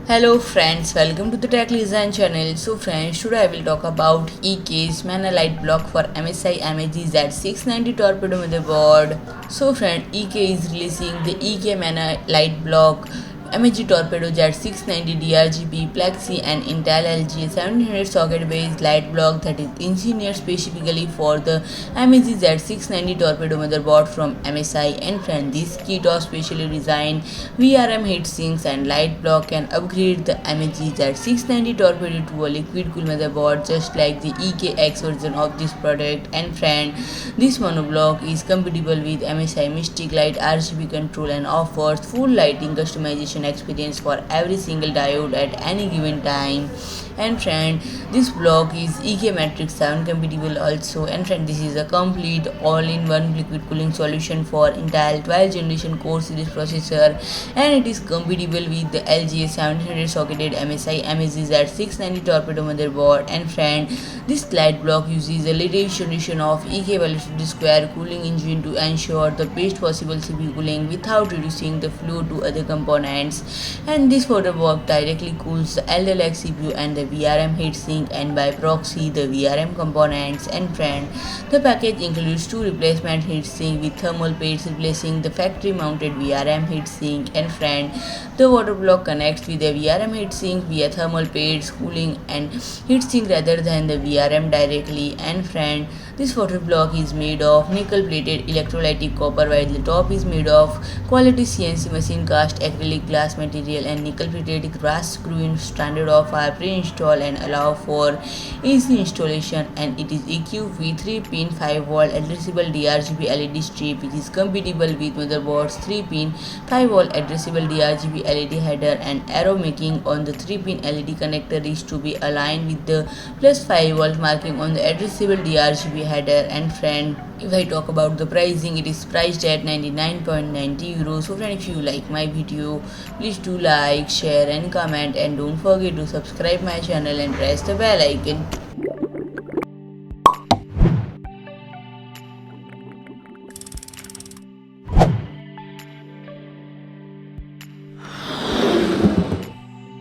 Hello friends, welcome to the Tech Design channel. So friends, today I will talk about EK's Mana LiteBlock for MSI MAG Z690 Torpedo motherboard. So friend, EK is releasing the EK Mana LiteBlock MAG Torpedo Z690 D-RGB Plexi and Intel LGA1700 socket-based light block that is engineered specifically for the MAG Z690 Torpedo motherboard from MSI. And friend, this kit of specially designed VRM heatsinks and light block can upgrade the MAG Z690 Torpedo to a liquid cool motherboard just like the EKX version of this product. And friend, this monoblock is compatible with MSI Mystic Lights RGB control and offers full lighting customization experience for every single diode at any given time. And friend, this block is EK Matrix 7 compatible also. And friend, this is a complete all-in-one liquid cooling solution for Intel 12th generation core series processor, and it is compatible with the LGA1700 socketed MSI MAG Z690 Torpedo motherboard. And friend, this light block uses the latest generation of EK Velocity² cooling engine to ensure the best possible CPU cooling without reducing the flow to other components. And this waterblock directly cools the Alder Lake CPU and the VRM heatsink, and by proxy the VRM components. And friend, the package includes two replacement heatsink with thermal pads replacing the factory mounted VRM heatsink. And friend, the waterblock connects with the VRM heatsink via thermal pads cooling and heatsink rather than the VRM directly. And friend, this waterblock is made of nickel plated electrolytic copper, while the top is made of quality CNC machine cast acrylic glass material, and nickel plated brass screw standard of are pre-installed and allow for easy installation. And it is equipped with 3-pin 5V addressable D-RGB LED strip, which is compatible with motherboard's 3-pin 5V addressable D-RGB LED header, and arrow making on the 3-pin LED connector is to be aligned with the plus 5V marking on the addressable D-RGB header. And friend, if I talk about the pricing, it is priced at 99.90 euros. So friend, if you like my video, please do like, share and comment, and don't forget to subscribe my channel and press the bell icon.